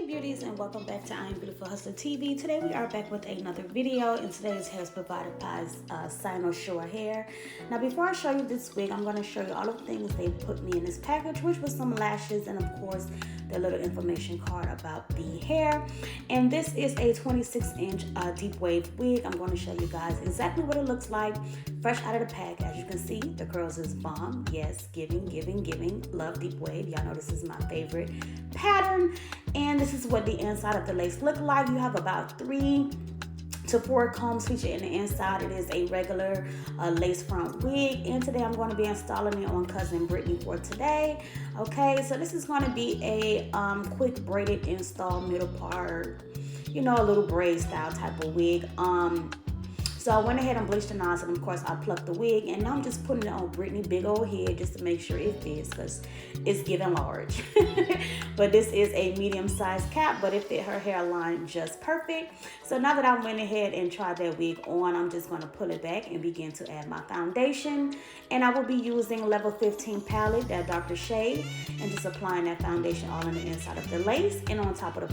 beauties, and welcome back to IAmBeautifulHustlerTV. Today we are back with another video, and today's hair is provided by Cynosure hair. Now before I show you this wig, I'm going to show you all of the things they put me in this package, which was some lashes and of course the little information card about the hair. And this is a 26-inch deep wave wig. I'm going to show you guys exactly what it looks like fresh out of the pack. As you can see, the curls is bomb. Yes, giving. Love deep wave. Y'all know this is my favorite pattern. And this is what the inside of the lace look like. You have about 3 to 4 combs featured in the inside. It is a regular lace front wig, and today I'm going to be installing it on cousin Brittany for today. Okay, so this is going to be a quick braided install, middle part, you know, a little braid style type of wig. So I went ahead and bleached the nozzle, and of course I plucked the wig, and now I'm just putting it on Brittany big old head just to make sure it fits, because it's giving large. But this is a medium-sized cap, but it fit her hairline just perfect. So now that I went ahead and tried that wig on, I'm just going to pull it back and begin to add my foundation. And I will be using level 15 palette, that Dr. Shea, and just applying that foundation all on the inside of the lace and on top of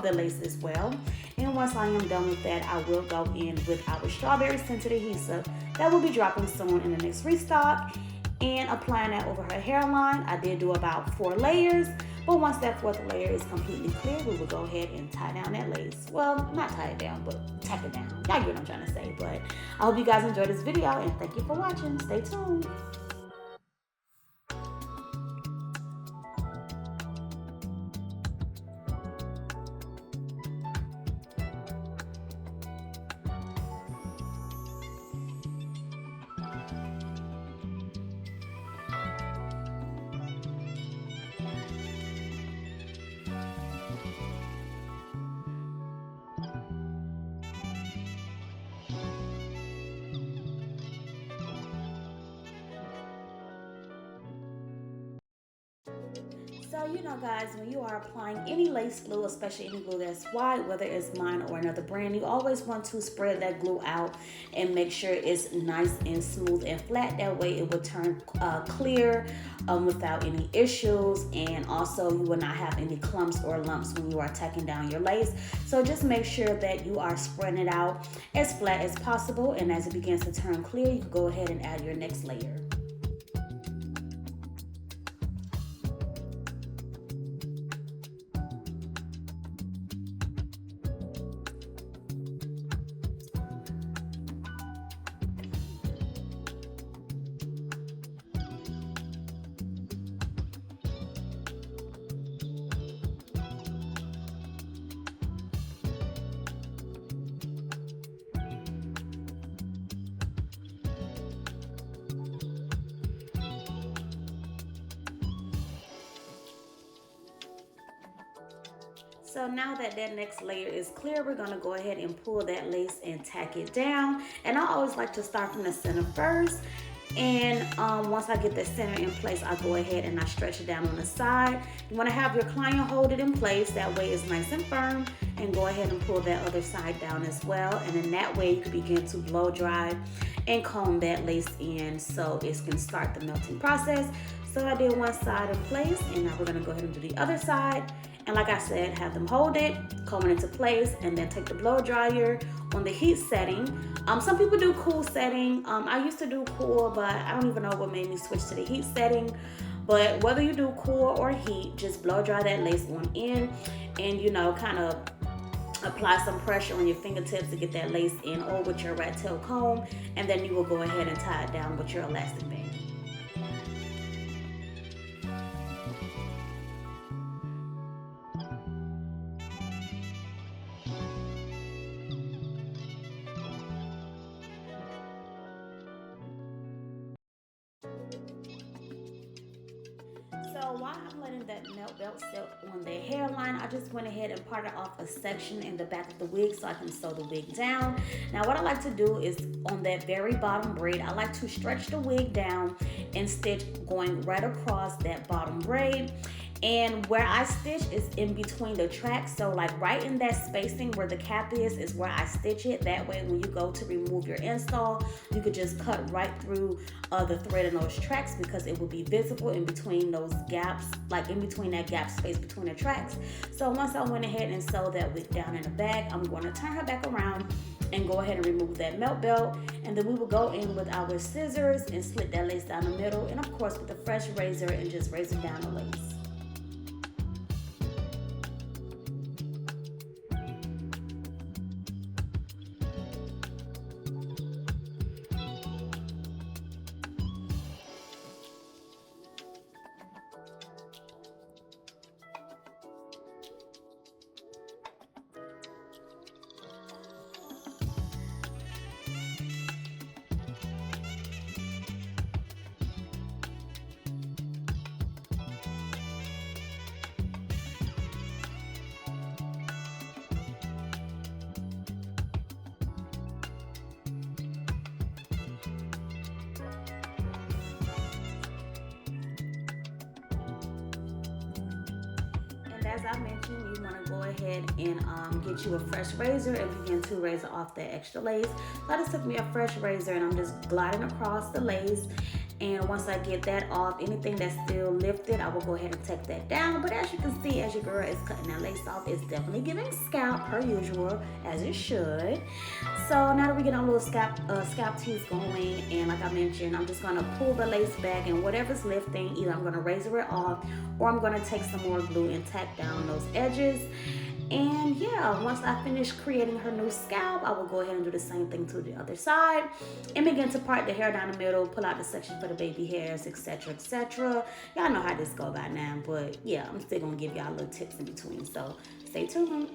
the lace as well. And once I am done with that, I will go in with our strawberry scented adhesive that will be dropping soon in the next restock, and applying that over her hairline. I did do about 4 layers, but once that 4th layer is completely clear, we will go ahead and tie down that lace. Well, not tie it down, but tack it down. Y'all get what I'm trying to say. But I hope you guys enjoyed this video, and thank you for watching. Stay tuned. So, you know guys, when you are applying any lace glue, especially any glue that's white, whether it's mine or another brand, you always want to spread that glue out and make sure it's nice and smooth and flat. That way it will turn clear without any issues, and also you will not have any clumps or lumps when you are tacking down your lace. So just make sure that you are spreading it out as flat as possible, and as it begins to turn clear, you can go ahead and add your next layer. So now that next layer is clear, we're gonna go ahead and pull that lace and tack it down. And I always like to start from the center first. And once I get the center in place, I go ahead and I stretch it down on the side. You wanna have your client hold it in place, that way it's nice and firm, and go ahead and pull that other side down as well. And then that way you can begin to blow dry and comb that lace in so it can start the melting process. So I did one side in place, and now we're gonna go ahead and do the other side. And like I said, have them hold it, comb it into place, and then take the blow dryer on the heat setting. Some people do cool setting. I used to do cool, but I don't even know what made me switch to the heat setting. But whether you do cool or heat, just blow dry that lace on in, and you know, kind of apply some pressure on your fingertips to get that lace in, or with your rat tail comb, and then you will go ahead and tie it down with your elastic band. So while I'm letting that melt belt sit on the hairline, I just went ahead and parted off a section in the back of the wig so I can sew the wig down. Now what I like to do is on that very bottom braid, I like to stretch the wig down and stitch going right across that bottom braid. And where I stitch is in between the tracks. So like right in that spacing where the cap is where I stitch it. That way when you go to remove your install, you could just cut right through the thread in those tracks, because it will be visible in between those gaps, like in between that gap space between the tracks. So once I went ahead and sewed that wig down in the back, I'm going to turn her back around and go ahead and remove that melt belt, and then we will go in with our scissors and slit that lace down the middle, and of course with a fresh razor and just razor down the lace. As I mentioned, you want to go ahead and get you a fresh razor and begin to razor off that extra lace. So I just took me a fresh razor and I'm just gliding across the lace. And once I get that off, anything that's still lifted, I will go ahead and take that down. But as you can see, as your girl is cutting that lace off, it's definitely giving scalp per usual, as it should. So now that we get our little scalp tease going, and like I mentioned, I'm just going to pull the lace back, and whatever's lifting, either I'm going to razor it off or I'm going to take some more glue and tack down those edges. And yeah, once I finish creating her new scalp, I will go ahead and do the same thing to the other side and begin to part the hair down the middle, pull out the section for the baby hairs, etc., etc. Y'all know how this go by now, but yeah, I'm still gonna give y'all little tips in between, so stay tuned.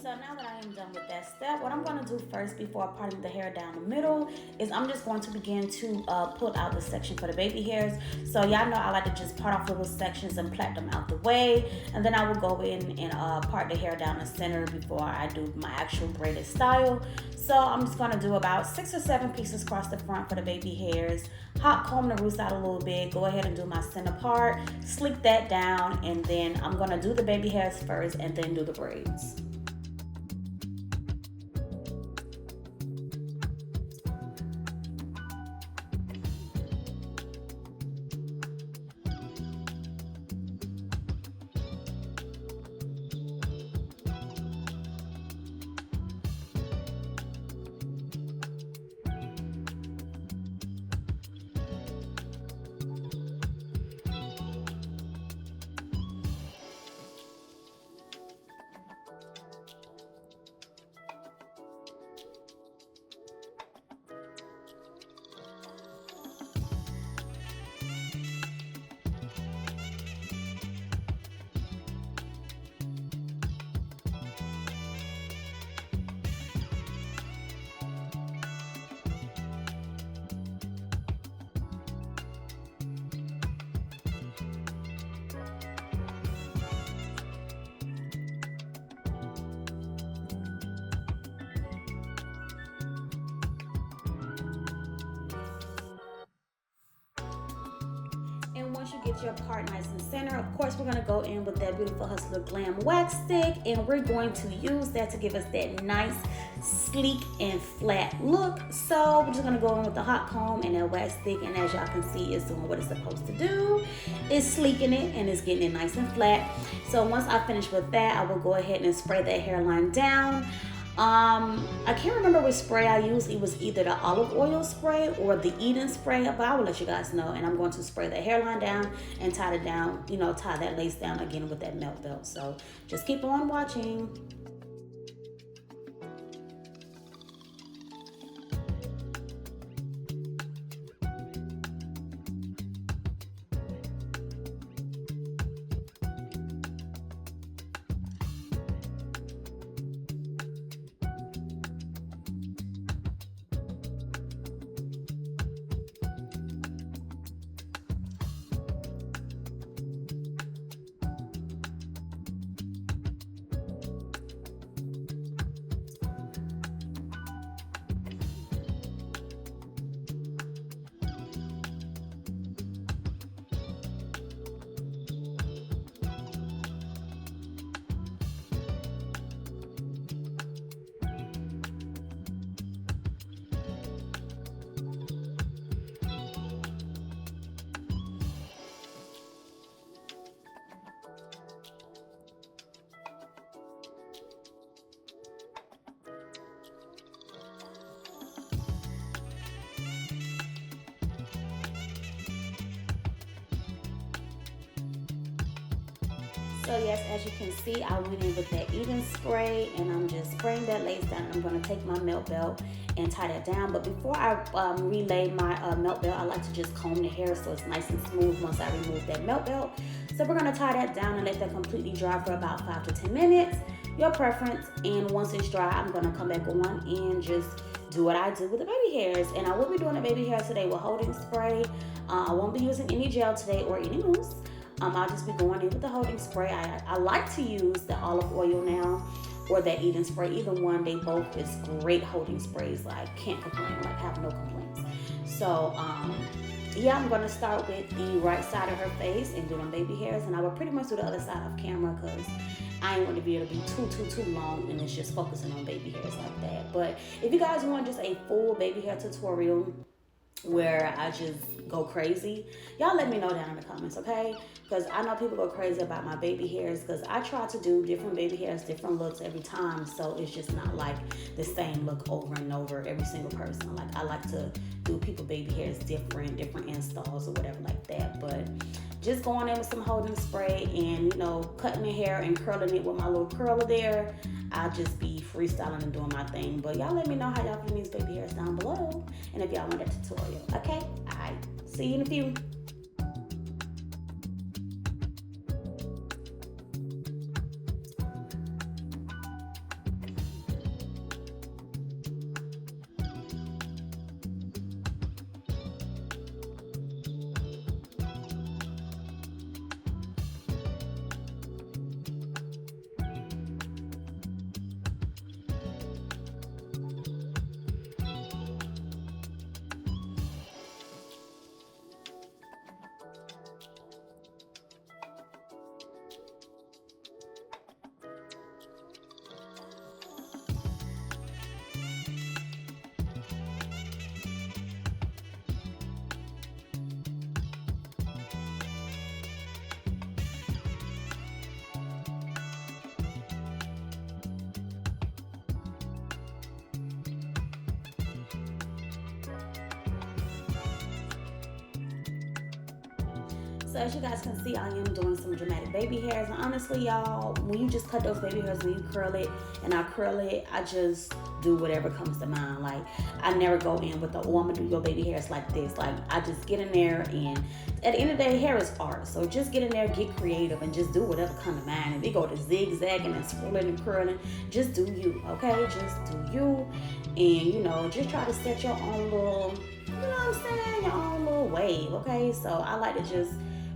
So now that I am done with that step, what I'm going to do first before parting the hair down the middle is I'm just going to begin to pull out the section for the baby hairs. So y'all know I like to just part off little sections and plait them out the way, and then I will go in and part the hair down the center before I do my actual braided style. So I'm just going to do about 6 or 7 pieces across the front for the baby hairs, hot comb the roots out a little bit, go ahead and do my center part, sleek that down, and then I'm going to do the baby hairs first and then do the braids. Get your part nice and center. Of course, we're going to go in with that Beautiful Hustler Glam Wax Stick, and we're going to use that to give us that nice, sleek, and flat look. So we're just going to go in with the hot comb and that wax stick, and as y'all can see, it's doing what it's supposed to do. It's sleeking it, and it's getting it nice and flat. So once I finish with that, I will go ahead and spray that hairline down. I can't remember which spray I used. It was either the olive oil spray or the Eden spray, but I will let you guys know. And I'm going to spray the hairline down and tie it down, tie that lace down again with that melt belt. So just keep on watching. So yes, as you can see, I went in with that Eden spray, and I'm just spraying that lace down. I'm going to take my melt belt and tie that down. But before I relay my melt belt, I like to just comb the hair so it's nice and smooth once I remove that melt belt. So we're going to tie that down and let that completely dry for about 5 to 10 minutes, your preference. And once it's dry, I'm going to come back on and just do what I do with the baby hairs. And I will be doing the baby hair today with holding spray. I won't be using any gel today or any mousse. I'll just be going in with the holding spray. I like to use the olive oil now or that Eden spray. Either one, they both is great holding sprays. Like, can't complain, like have no complaints. So yeah, I'm gonna start with the right side of her face and do them baby hairs, and I will pretty much do the other side off camera because I ain't want to be able to be too long and it's just focusing on baby hairs like that. But if you guys want just a full baby hair tutorial where I just go crazy, y'all let me know down in the comments, okay? Because I know people go crazy about my baby hairs because I try to do different baby hairs, different looks every time, so it's just not like the same look over and over every single person. Like, I like to do people baby hairs different installs or whatever like that. But just going in with some holding spray and cutting the hair and curling it with my little curler there, I'll just be freestyling and doing my thing. But y'all let me know how y'all feel these baby hairs down below, and if y'all want that tutorial. Okay, alright, see you in a few. So as you guys can see, I am doing some dramatic baby hairs. And honestly, y'all, when you just cut those baby hairs, when you curl it and I curl it, I just do whatever comes to mind. Like, I never go in with the, oh, I'm gonna do your baby hairs like this. Like, I just get in there, and at the end of the day, hair is art. So just get in there, get creative, and just do whatever comes to mind. If you go to zigzagging and swirling and curling, just do you, okay? Just do you. And, just try to set your own little, your own little wave, okay? So I like to just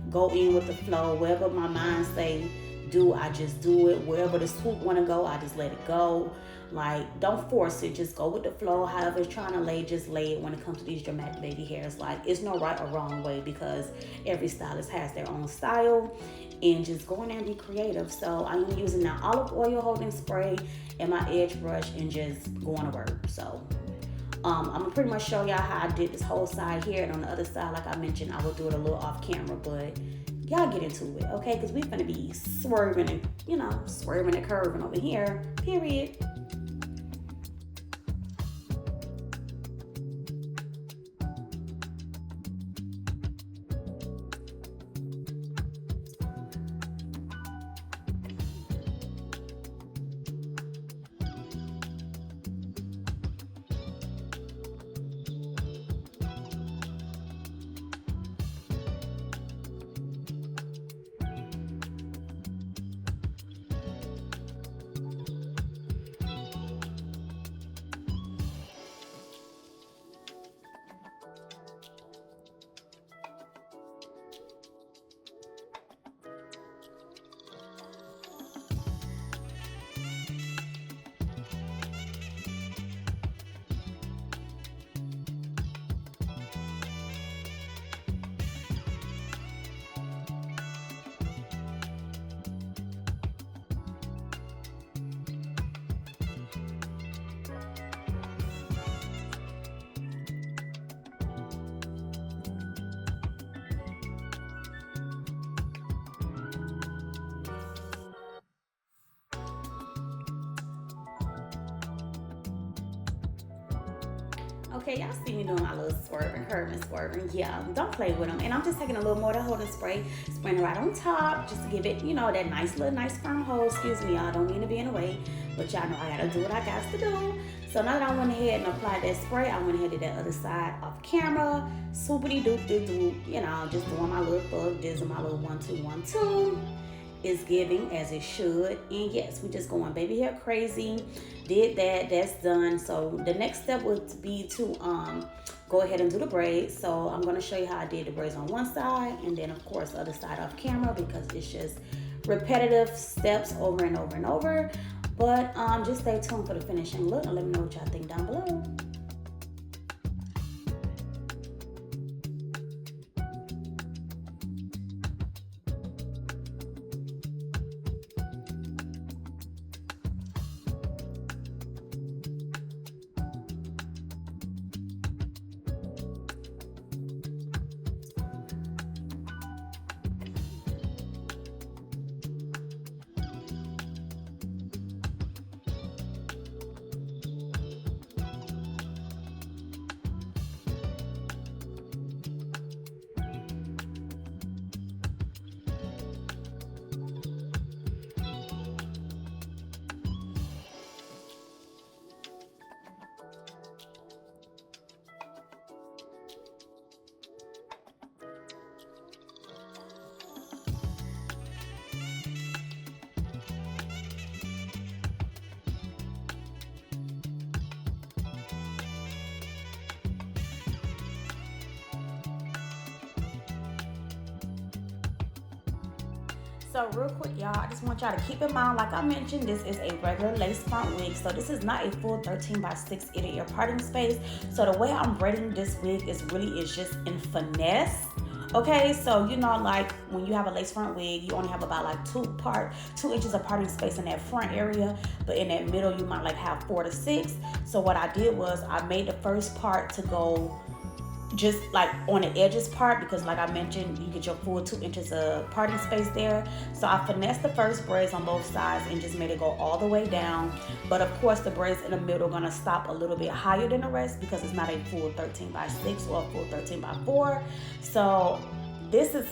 go in with the flow, wherever my mind say do, I just do it. Wherever the swoop want to go, I just let it go. Like, don't force it, just go with the flow. However it's trying to lay, just lay it when it comes to these dramatic baby hairs. Like, it's no right or wrong way, because every stylist has their own style, and just go in there and be creative. So I'm using that olive oil holding spray and my edge brush and just going to work. So I'm gonna pretty much show y'all how I did this whole side here, and on the other side, like I mentioned, I will do it a little off camera, but y'all get into it, okay? Because we're gonna be swerving and, you know, swerving and curving over here, period. Okay, y'all see me doing my little swerving, curving, swerving. Yeah, don't play with them. And I'm just taking a little more of the holding spray, spraying it right on top, just to give it, you know, that nice firm hold. Excuse me, y'all, don't mean to be in the way, but y'all know I gotta do what I got to do. So now that I went ahead and applied that spray, I went ahead and did that other side off camera, swoopity doop doop doop, you know, just doing my little thug dizzle, my little 1 2 1 2. Is giving as it should. And yes, we just going baby hair crazy. Did that, that's done. So the next step would be to go ahead and do the braids. So I'm going to show you how I did the braids on one side, and then of course the other side off camera, because it's just repetitive steps over and over and over. But just stay tuned for the finishing look, and let me know what y'all think down below. So real quick, y'all, I just want y'all to keep in mind, like I mentioned, this is a regular lace front wig. So this is not a full 13x6 inner ear parting space. So the way I'm braiding this wig is just in finesse. Okay, so you know, like when you have a lace front wig, you only have about like 2 inches of parting space in that front area, but in that middle you might like have 4 to 6. So what I did was I made the first part to go just like on the edges part, because like I mentioned, you get your full 2 inches of parting space there. So I finessed the first braids on both sides and just made it go all the way down. But of course the braids in the middle are gonna stop a little bit higher than the rest, because it's not a full 13x6 or a full 13x4. So this is,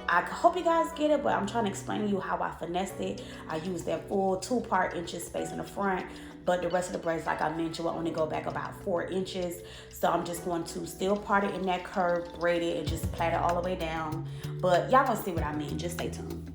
I hope you guys get it, but I'm trying to explain to you how I finessed it. I used that full 2 inches space in the front, but the rest of the braids, like I mentioned, will only go back about 4 inches. So I'm just going to still part it in that curve, braid it, and just plait it all the way down. But y'all gonna see what I mean. Just stay tuned.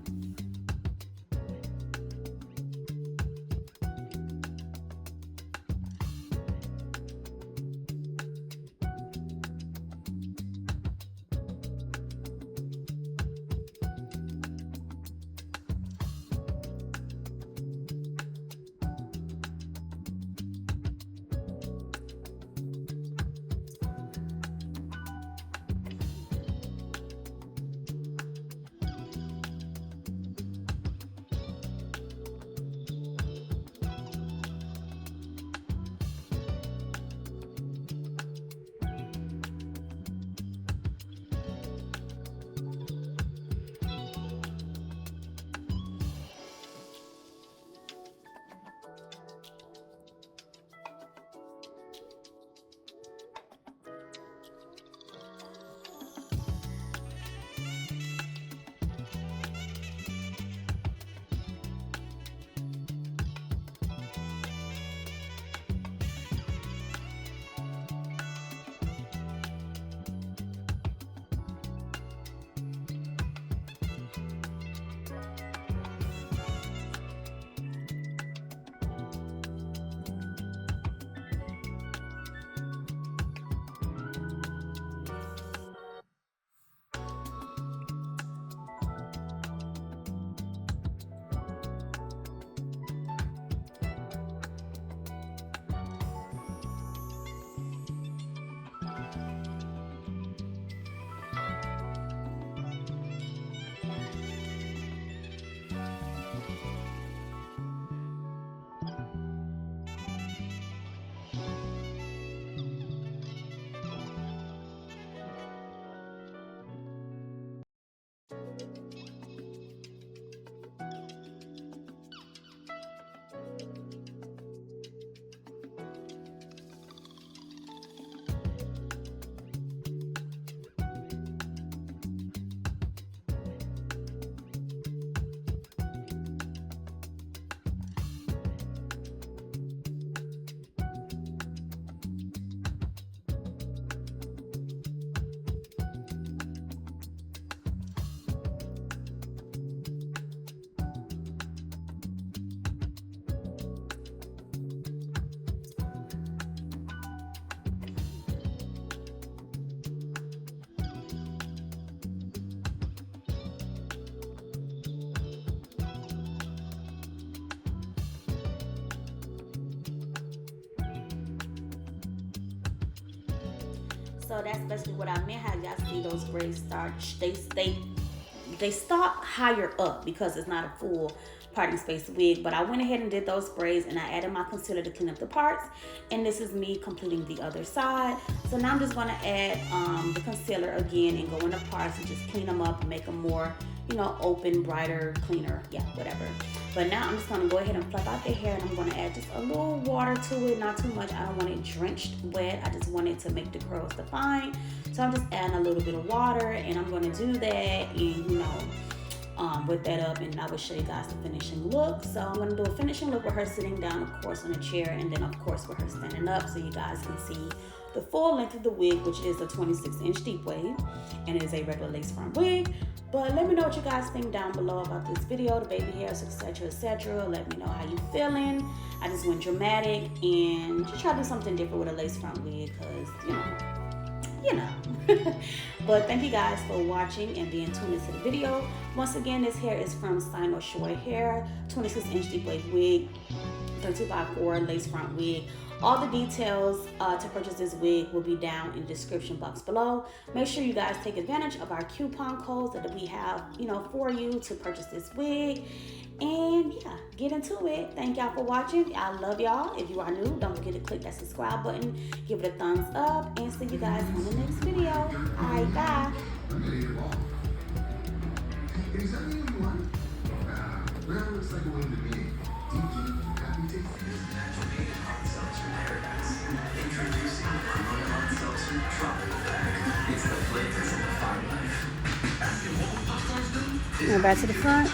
So that's basically what I meant. How y'all see those braids start, they start higher up because it's not a full parting space wig. But I went ahead and did those braids, and I added my concealer to clean up the parts. And this is me completing the other side. So now I'm just going to add the concealer again and go in the parts and just clean them up and make them more, you know, open, brighter, cleaner, yeah, whatever. But now I'm just going to go ahead and fluff out the hair, and I'm going to add just a little water to it, not too much. I don't want it drenched wet. I just want it to make the curls defined. So I'm just adding a little bit of water, and I'm going to do that and, you know, whip that up, and I will show you guys the finishing look. So I'm going to do a finishing look with her sitting down, of course, on a chair, and then, of course, with her standing up, so you guys can see the full length of the wig, which is a 26-inch deep wave, and it is a regular lace front wig. But let me know what you guys think down below about this video, the baby hairs, etc., etc. Let me know how you feeling. I just went dramatic and just try to do something different with a lace front wig, because, you know. But thank you guys for watching and being tuned into the video. Once again, this hair is from Cynosure hair, 26-inch deep wave wig, 32x4 lace front wig. All the details to purchase this wig will be down in the description box below. Make sure you guys take advantage of our coupon codes that we have, you know, for you to purchase this wig. And yeah, get into it. Thank y'all for watching. I love y'all. If you are new, don't forget to click that subscribe button, give it a thumbs up, and see you guys on the next video. Alright, bye. Now back to the front.